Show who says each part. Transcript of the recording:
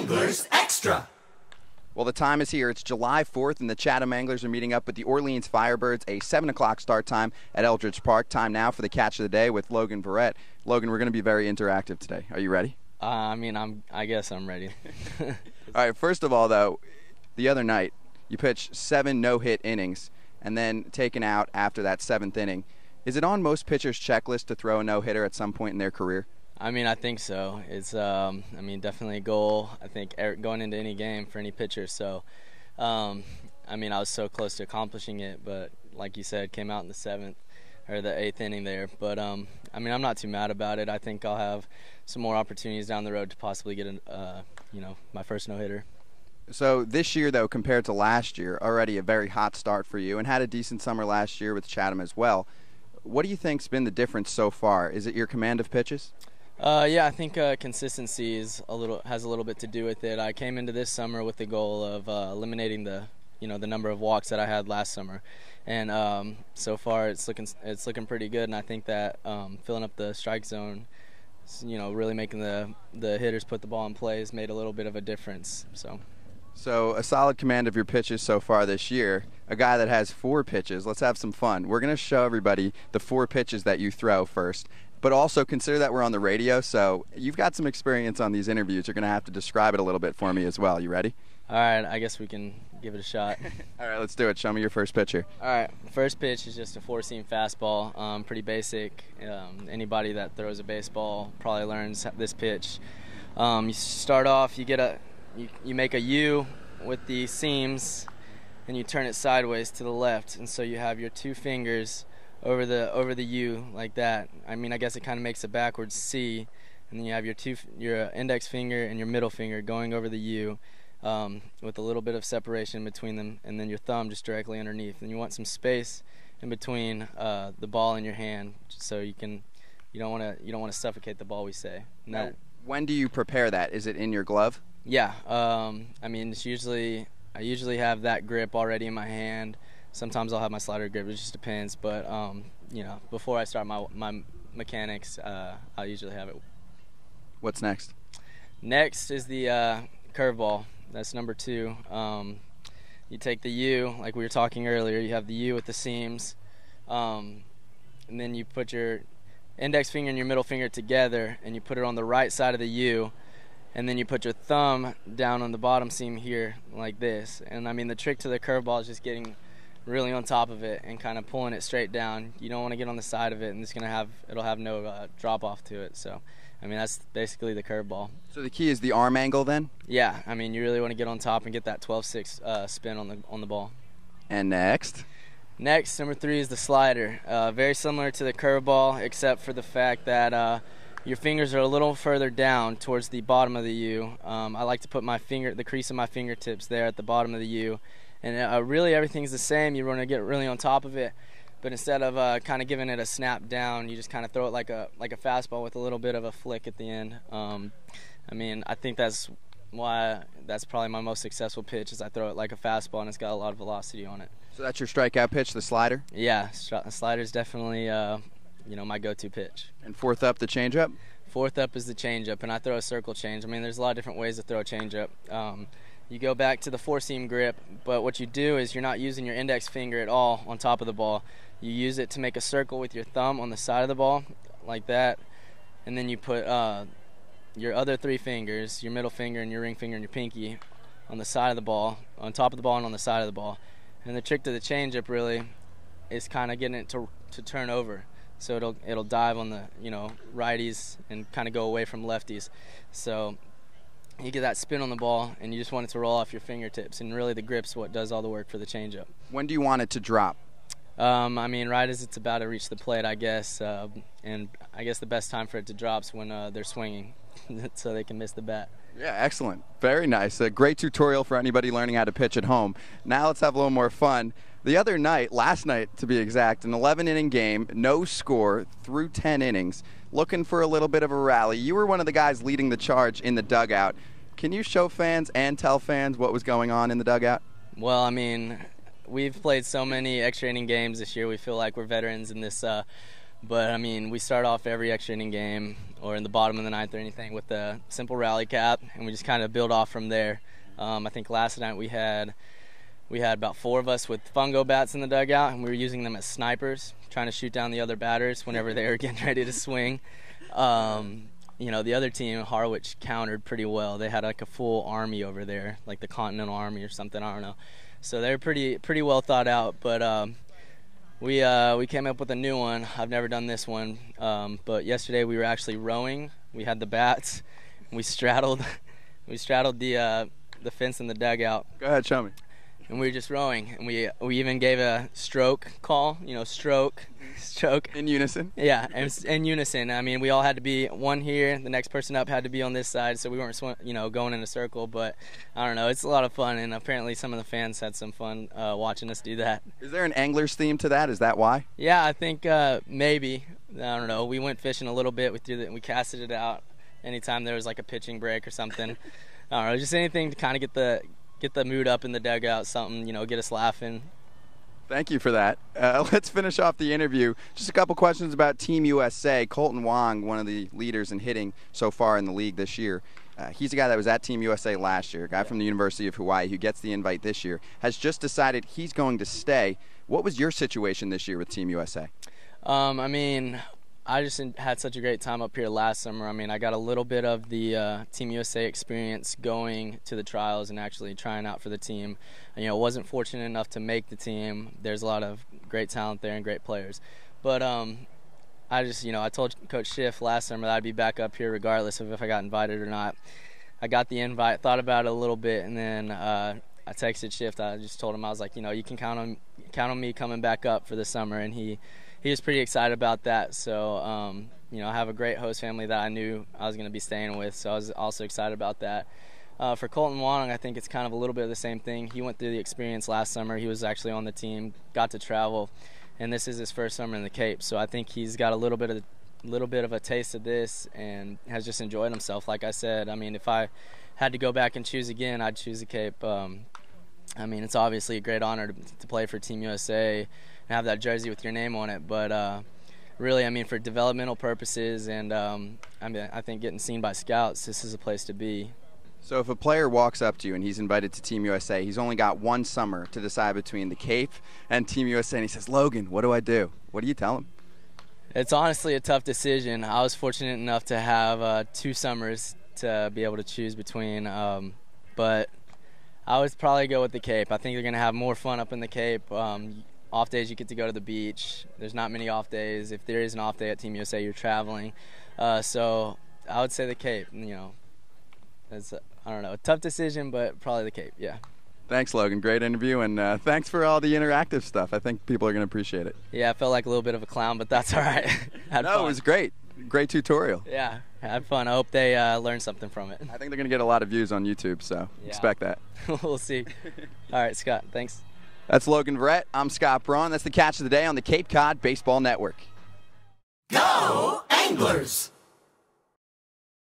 Speaker 1: Anglers Extra.
Speaker 2: Well, the time is here. It's July 4th, and the Chatham Anglers are meeting up with the Orleans Firebirds, a 7 o'clock start time at Eldridge Park. Time now for the catch of the day with Logan Verrett. Logan, we're going to be very interactive today. Are you ready?
Speaker 3: I guess I'm ready.
Speaker 2: All right, first of all, though, the other night you pitched 7 no-hit innings and then taken out after that 7th inning. Is it on most pitchers' checklist to throw a no-hitter at some point in their career?
Speaker 3: I think so. It's, definitely a goal, I think, going into any game for any pitcher. So, I was so close to accomplishing it, but like you said, came out in the 7th or the 8th inning there. But, I'm not too mad about it. I think I'll have some more opportunities down the road to possibly get, my first no-hitter.
Speaker 2: So this year, though, compared to last year, already a very hot start for you and had a decent summer last year with Chatham as well. What do you think's been the difference so far? Is it your command of pitches?
Speaker 3: I think consistency has a little bit to do with it. I came into this summer with the goal of eliminating the number of walks that I had last summer, and so far it's looking pretty good. And I think that filling up the strike zone, really making the hitters put the ball in play has made a little bit of a difference. So
Speaker 2: a solid command of your pitches so far this year. A guy that has 4 pitches. Let's have some fun. We're going to show everybody the 4 pitches that you throw first. But also consider that we're on the radio, so you've got some experience on these interviews. You're going to have to describe it a little bit for me as well. You ready?
Speaker 3: All right, I guess we can give it a shot.
Speaker 2: All right, let's do it. Show me your first pitcher.
Speaker 3: All right, first pitch is just a 4-seam fastball, pretty basic. Anybody that throws a baseball probably learns this pitch. You start off, you make a U with the seams, and you turn it sideways to the left, and so you have your 2 fingers over the U like that. I guess it kind of makes a backwards C, and then you have your index finger and your middle finger going over the U with a little bit of separation between them, and then your thumb just directly underneath. And you want some space in between the ball and your hand, so you don't want to suffocate the ball, we say.
Speaker 2: Now, when do you prepare that? Is it in your glove?
Speaker 3: Yeah, it's I usually have that grip already in my hand. Sometimes I'll have my slider grip. It just depends. But before I start my mechanics, I usually have it.
Speaker 2: What's next?
Speaker 3: Next is the curveball. That's number 2. You take the U, like we were talking earlier. You have the U with the seams, and then you put your index finger and your middle finger together, and you put it on the right side of the U. And then you put your thumb down on the bottom seam here like this. And the trick to the curveball is just getting really on top of it and kind of pulling it straight down. You don't want to get on the side of it, and it'll have no drop off to it. So that's basically the curveball.
Speaker 2: So the key is the arm angle then?
Speaker 3: Yeah, you really want to get on top and get that 12-6 spin on the ball.
Speaker 2: And next,
Speaker 3: number 3 is the slider. Very similar to the curveball, except for the fact that your fingers are a little further down towards the bottom of the U. I like to put the crease of my fingertips there at the bottom of the U. And really everything's the same. You want to get really on top of it, but instead of kind of giving it a snap down, you just kind of throw it like a fastball with a little bit of a flick at the end. I think that's why that's probably my most successful pitch, is I throw it like a fastball and it's got a lot of velocity on it.
Speaker 2: So that's your strikeout pitch, the slider?
Speaker 3: Yeah, the slider's definitely my go-to pitch.
Speaker 2: And 4th up, the changeup?
Speaker 3: 4th up is the changeup, and I throw a circle change. There's a lot of different ways to throw a changeup. You go back to the 4-seam grip, but what you do is you're not using your index finger at all on top of the ball. You use it to make a circle with your thumb on the side of the ball, like that, and then you put your other 3 fingers, your middle finger and your ring finger and your pinky, on the side of the ball, on top of the ball and on the side of the ball. And the trick to the changeup really is kind of getting it to turn over, so it'll dive on the righties and kind of go away from lefties. So you get that spin on the ball, and you just want it to roll off your fingertips, and really the grip's what does all the work for the changeup.
Speaker 2: When do you want it to drop?
Speaker 3: Right as it's about to reach the plate, I guess, and I guess the best time for it to drop is when they're swinging, so they can miss the bat.
Speaker 2: Yeah, excellent. Very nice. A great tutorial for anybody learning how to pitch at home. Now let's have a little more fun. The other night, last night to be exact, an 11-inning game, no score through 10 innings, looking for a little bit of a rally. You were one of the guys leading the charge in the dugout. Can you show fans and tell fans what was going on in the dugout?
Speaker 3: Well, we've played so many extra inning games this year. We feel like we're veterans in this But I mean, we start off every extra inning game or in the bottom of the ninth or anything with a simple rally cap, and we just kind of build off from there. I think last night we had about 4 of us with fungo bats in the dugout, and we were using them as snipers, trying to shoot down the other batters whenever they were getting ready to swing. You know, the other team, Harwich, countered pretty well. They had like a full army over there, like the Continental Army or something, I don't know. So they're pretty well thought out, but we came up with a new one. I've never done this one, but yesterday we were actually rowing. We had the bats. We straddled the fence in the dugout.
Speaker 2: Go ahead, show me.
Speaker 3: And we were just rowing, and we even gave a stroke call, you know, stroke.
Speaker 2: In unison?
Speaker 3: Yeah, in unison. I mean, we all had to be one here, the next person up had to be on this side, so we weren't, going in a circle, but I don't know, it's a lot of fun, and apparently some of the fans had some fun watching us do that.
Speaker 2: Is there an angler's theme to that? Is that why?
Speaker 3: Yeah, I think maybe. I don't know. We went fishing a little bit. We casted it out anytime there was like a pitching break or something. I don't know, just anything to kind of get the mood up in the dugout, something, get us laughing.
Speaker 2: Thank you for that. Let's finish off the interview. Just a couple questions about Team USA. Colton Wong, one of the leaders in hitting so far in the league this year. He's a guy that was at Team USA last year, a guy from the University of Hawaii who gets the invite this year, has just decided he's going to stay. What was your situation this year with Team USA?
Speaker 3: I mean, I just had such a great time up here last summer. I mean, I got a little bit of the Team USA experience going to the trials and actually trying out for the team. Wasn't fortunate enough to make the team. There's a lot of great talent there and great players. But I told Coach Schiff last summer that I'd be back up here regardless of if I got invited or not. I got the invite, thought about it a little bit, and then I texted Schiff. I just told him, I was like, you can count on me coming back up for the summer, and he was pretty excited about that. So, I have a great host family that I knew I was going to be staying with, so I was also excited about that. For Colton Wong, I think it's kind of a little bit of the same thing. He went through the experience last summer. He was actually on the team, got to travel, and this is his first summer in the Cape. So I think he's got a little bit of a taste of this and has just enjoyed himself. Like I said, I mean, if I had to go back and choose again, I'd choose the Cape. I mean, it's obviously a great honor to play for Team USA and have that jersey with your name on it, but really, I mean, for developmental purposes and I think getting seen by scouts, this is a place to be.
Speaker 2: So if a player walks up to you and he's invited to Team USA, he's only got one summer to decide between the Cape and Team USA, and he says, "Logan, what do I do?" What do you tell him?
Speaker 3: It's honestly a tough decision. I was fortunate enough to have 2 summers to be able to choose between, but I would probably go with the Cape. I think you're going to have more fun up in the Cape. Off days you get to go to the beach. There's not many off days. If there is an off day at Team USA, you're traveling. So I would say the Cape. It's, I don't know, a tough decision, but probably the Cape, yeah.
Speaker 2: Thanks, Logan. Great interview, and thanks for all the interactive stuff. I think people are going to appreciate it.
Speaker 3: Yeah, I felt like a little bit of a clown, but that's all right. Had fun.
Speaker 2: It was great. Great tutorial.
Speaker 3: Yeah, had fun. I hope they learned something from it.
Speaker 2: I think they're going to get a lot of views on YouTube, so expect that.
Speaker 3: We'll see. All right, Scott, thanks.
Speaker 2: That's Logan Verrett. I'm Scott Braun. That's the Catch of the Day on the Cape Cod Baseball Network.
Speaker 1: Go Anglers!